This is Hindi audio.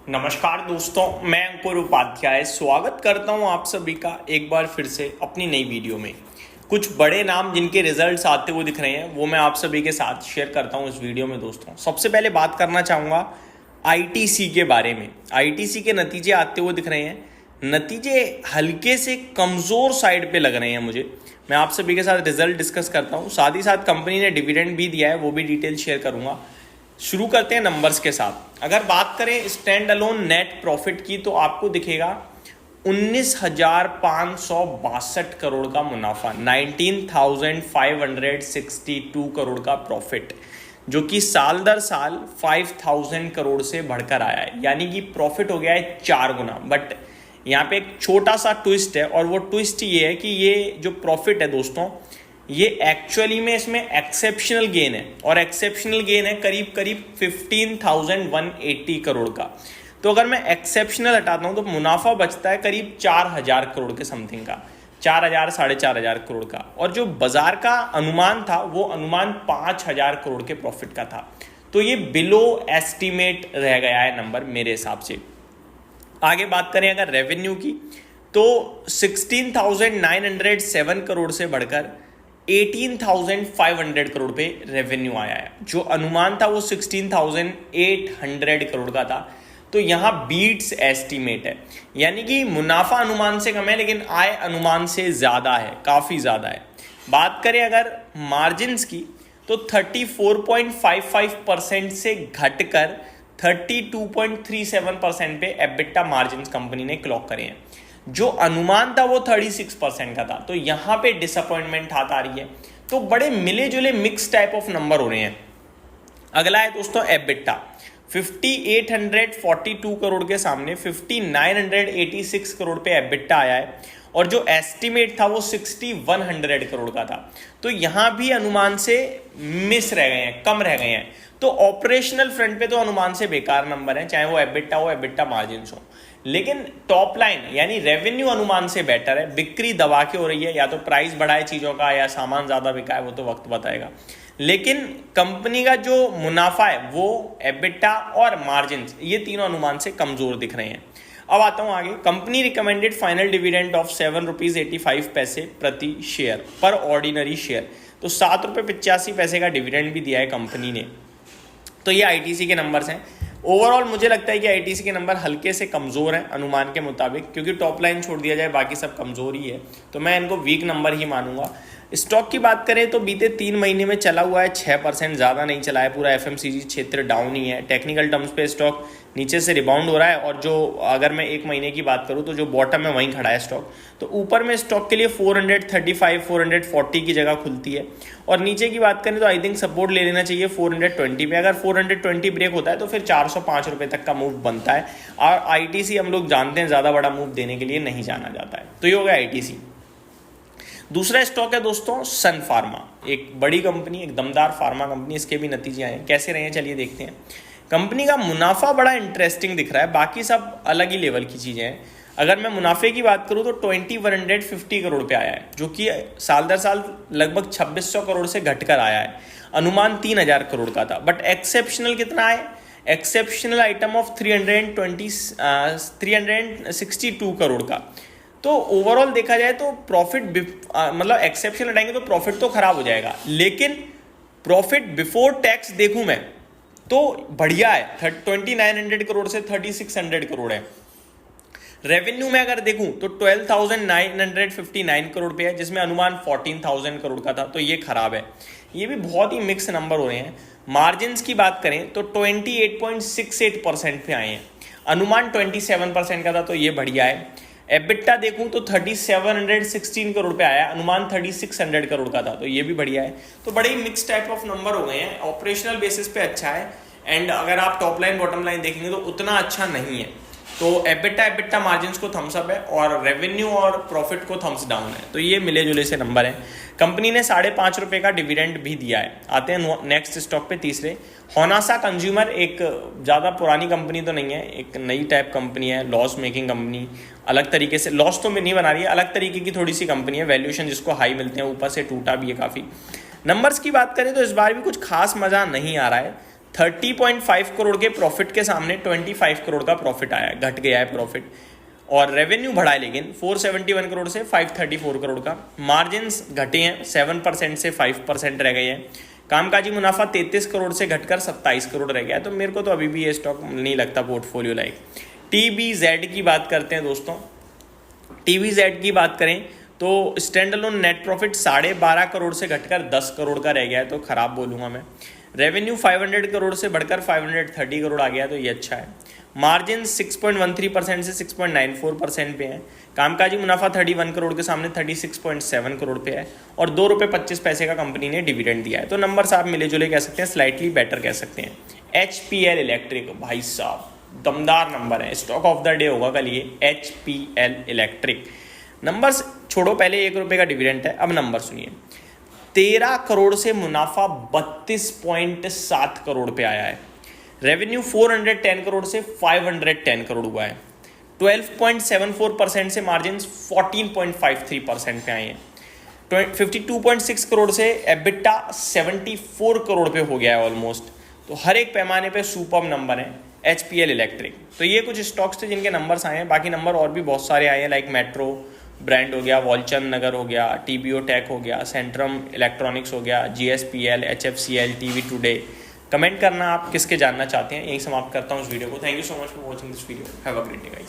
नमस्कार दोस्तों, मैं अंकुर उपाध्याय स्वागत करता हूं आप सभी का एक बार फिर से अपनी नई वीडियो में। कुछ बड़े नाम जिनके रिजल्ट्स आते हुए दिख रहे हैं वो मैं आप सभी के साथ शेयर करता हूं इस वीडियो में। दोस्तों, सबसे पहले बात करना चाहूँगा आईटीसी के बारे में। आईटीसी के नतीजे आते हुए दिख रहे हैं। नतीजे हल्के से कमज़ोर साइड पे लग रहे हैं मुझे। मैं आप सभी के साथ रिजल्ट डिस्कस करता हूँ, साथ ही साथ कंपनी ने डिविडेंड भी दिया है, वो भी डिटेल शेयर करूँगा। शुरू करते हैं नंबर्स के साथ। अगर बात करें स्टैंड अलोन नेट प्रॉफिट की तो आपको दिखेगा 19,562 करोड़ का मुनाफा, 19,562 करोड़ का प्रॉफिट, जो कि साल दर साल 5,000 करोड़ से बढ़कर आया है। यानी कि प्रॉफिट हो गया है 4 गुना। बट यहाँ पे एक छोटा सा ट्विस्ट है, और वो ट्विस्ट ये है कि ये जो प्रॉफिट है दोस्तों, ये एक्चुअली में इसमें एक्सेप्शनल गेन है, और एक्सेप्शनल गेन है करीब करीब 15,180 करोड़ का। तो अगर मैं एक्सेप्शनल हटाता हूं तो मुनाफा बचता है करीब 4,000 करोड़ के समथिंग का, 4,000 साढ़े 4,000 करोड़ का। और जो बाजार का अनुमान था वो अनुमान 5,000 करोड़ के प्रॉफिट का था। तो ये बिलो एस्टिमेट रह गया है नंबर मेरे हिसाब से। आगे बात करें अगर रेवेन्यू की, तो 16,907 करोड़ से बढ़कर 18,500 करोड़ पे रेवेन्यू आया है। जो अनुमान था वो 16,800 करोड़ का था। तो यहाँ बीट्स एस्टीमेट है, यानी कि मुनाफा अनुमान से कम है लेकिन आय अनुमान से ज़्यादा है, काफ़ी ज़्यादा है। बात करें अगर मार्जिन्स की, तो 34.55% से घटकर 32.37% पे एबिटा मार्जिन्स कंपनी ने क्लॉक करे हैं। जो अनुमान था वो 36% का था। तो यहाँ पे डिसअपॉइंटमेंट हाथ आ रही है। तो बड़े मिले जुले मिक्स टाइप ऑफ नंबर हो रहे हैं। अगला है दोस्तों एबिटा, 5,842 करोड़ के सामने 5,986 करोड़ पे एबिटा आया है, और जो एस्टिमेट था वो 6,100 करोड़ का था। तो यहाँ भी अनुमान से मिस रह गए हैं, कम रह गए हैं। तो ऑपरेशनल फ्रंट पे तो अनुमान से बेकार नंबर है, चाहे वो एबिटा हो, एबिटा मार्जिन्स हो। लेकिन टॉप लाइन यानी रेवेन्यू अनुमान से बेटर है। बिक्री दबा के हो रही है, या तो प्राइस बढ़ा है चीज़ों का या सामान ज़्यादा बिका है, वो तो वक्त बताएगा। लेकिन कंपनी का जो मुनाफा है वो एबिटा और मार्जिन्स, ये तीनों अनुमान से कमज़ोर दिख रहे हैं। अब आता हूँ आगे। Company recommended final dividend of 7.85 rupees प्रति शेयर पर ऑर्डिनरी शेयर। तो 7.85 का डिविडेंड भी दिया है कंपनी ने। तो ये आईटीसी के नंबर्स हैं। ओवरऑल मुझे लगता है कि आईटीसी के नंबर हल्के से कमज़ोर हैं अनुमान के मुताबिक, क्योंकि टॉप लाइन छोड़ दिया जाए बाकी सब कमज़ोर ही है। तो मैं इनको वीक नंबर ही मानूंगा। स्टॉक की बात करें तो बीते 3 महीने में चला हुआ है 6%, ज़्यादा नहीं चला है। पूरा एफएमसीजी क्षेत्र डाउन ही है। टेक्निकल टर्म्स पे स्टॉक नीचे से रिबाउंड हो रहा है, और जो अगर मैं 1 महीने की बात करूँ तो जो बॉटम में वहीं खड़ा है स्टॉक। तो ऊपर में स्टॉक के लिए 435 440 की जगह खुलती है, और नीचे की बात करें तो आई थिंक सपोर्ट ले लेना चाहिए 420 पे। अगर 420 ब्रेक होता है तो फिर 405 रुपये तक का मूव बनता है। और आईटीसी हम लोग जानते हैं ज़्यादा बड़ा मूव देने के लिए नहीं जाना जाता है। तो ये हो गया आईटीसी। दूसरा स्टॉक है दोस्तों सन फार्मा, एक बड़ी कंपनी, एक दमदार फार्मा कंपनी। इसके भी नतीजे आए हैं, कैसे रहे हैं चलिए देखते हैं। कंपनी का मुनाफा बड़ा इंटरेस्टिंग दिख रहा है, बाकी सब अलग ही लेवल की चीज़ें हैं। अगर मैं मुनाफे की बात करूं तो 2,150 करोड़ पे आया है, जो कि साल दर साल लगभग 2,600 करोड़ से घटकर आया है। अनुमान 3,000 करोड़ का था। बट एक्सेप्शनल कितना है? एक्सेप्शनल आइटम ऑफ 362 करोड़ का। तो ओवरऑल देखा जाए तो प्रॉफिट मतलब एक्सेप्शन हटाएंगे तो प्रॉफिट तो खराब हो जाएगा, लेकिन प्रॉफिट बिफोर टैक्स देखूं मैं तो बढ़िया है। 2,900 करोड़ से 3,600 करोड़ है। रेवेन्यू में अगर देखूं तो 12,959 करोड़ पे है, जिसमें अनुमान 14,000 करोड़ का था। तो ये खराब है। ये भी बहुत ही मिक्स नंबर हो रहे हैं। मार्जिन्स की बात करें तो 28.68% पे आए हैं, अनुमान 27% का था। तो ये बढ़िया है। एबिटा देखूं तो 3,716 करोड़ पे आया, अनुमान 3,600 करोड़ का था। तो ये भी बढ़िया है। तो बड़े ही मिक्स टाइप ऑफ नंबर हो गए हैं। ऑपरेशनल बेसिस पे अच्छा है, एंड अगर आप टॉप लाइन बॉटम लाइन देखेंगे तो उतना अच्छा नहीं है। तो एबिटा मार्जिन्स को थम्स अप है, और रेवेन्यू और प्रॉफिट को थम्स डाउन है। तो ये मिले जुले से नंबर हैं। कंपनी ने 5.5 रुपये का डिविडेंड भी दिया है। आते हैं नेक्स्ट स्टॉक पे, तीसरे होनासा कंज्यूमर। एक ज़्यादा पुरानी कंपनी तो नहीं है, एक नई टाइप कंपनी है, लॉस मेकिंग कंपनी। अलग तरीके से लॉस तो नहीं बना रही है, अलग तरीके की थोड़ी सी कंपनी है। वैल्यूएशन जिसको हाई मिलते हैं, ऊपर से टूटा भी है काफ़ी। नंबर्स की बात करें तो इस बार भी कुछ खास मज़ा नहीं आ रहा है। 30.5 करोड़ के प्रॉफिट के सामने 25 करोड़ का प्रॉफिट आया है, घट गया है प्रॉफिट। और रेवेन्यू बढ़ा है लेकिन 471 करोड़ से 534 करोड़ का। मार्जिन्स घटे हैं 7% से 5% रह गए हैं। कामकाजी मुनाफा 33 करोड़ से घटकर 27 करोड़ रह गया है। तो मेरे को तो अभी भी ये स्टॉक नहीं लगता पोर्टफोलियो लाइक। TBZ की बात करते हैं दोस्तों। TBZ की बात करें तो stand alone net profit 12.5 crore से घटकर 10 करोड़ का रह गया है, तो खराब बोलूँगा मैं। रेवेन्यू 500 करोड़ से बढ़कर 530 करोड़ आ गया, तो ये अच्छा है। मार्जिन 6.13% से 6.94% पे है। कामकाजी मुनाफा 31 करोड़ के सामने 36.7 करोड़ पे है और 2 रुपये 25 पैसे का कंपनी ने डिविडेंड दिया है। तो नंबर आप मिले जुले कह सकते हैं, स्लाइटली बेटर कह सकते हैं। HPL इलेक्ट्रिक, भाई साहब दमदार नंबर है, स्टॉक ऑफ द डे होगा कल ये। HPL इलेक्ट्रिक नंबर्स छोड़ो, पहले 1 रुपये का डिविडेंड है, अब नंबर सुनिए। 13 करोड़ से मुनाफा 32.7 करोड़ पे आया है। रेवेन्यू 410 करोड़ से 510 करोड़ हुआ है। 12.74% से मार्जिन 14.53% पे आए हैं। 52.6 करोड़ से एबिटा 74 करोड़ पे हो गया है ऑलमोस्ट। तो हर एक पैमाने पे सुपर्ब नंबर है HPL इलेक्ट्रिक। तो ये कुछ स्टॉक्स थे जिनके नंबर्स आए हैं, बाकी नंबर और भी बहुत सारे आए हैं, लाइक मेट्रो ब्रांड हो गया, वॉलचंद नगर हो गया, TBO टेक हो गया, सेंट्रम इलेक्ट्रॉनिक्स हो गया, GSPL, HFCL, TV today. Comment करना आप किसके जानना चाहते हैं। यही समाप्त करता हूँ इस वीडियो को। Thank you so much for watching this video. Have a great day guys.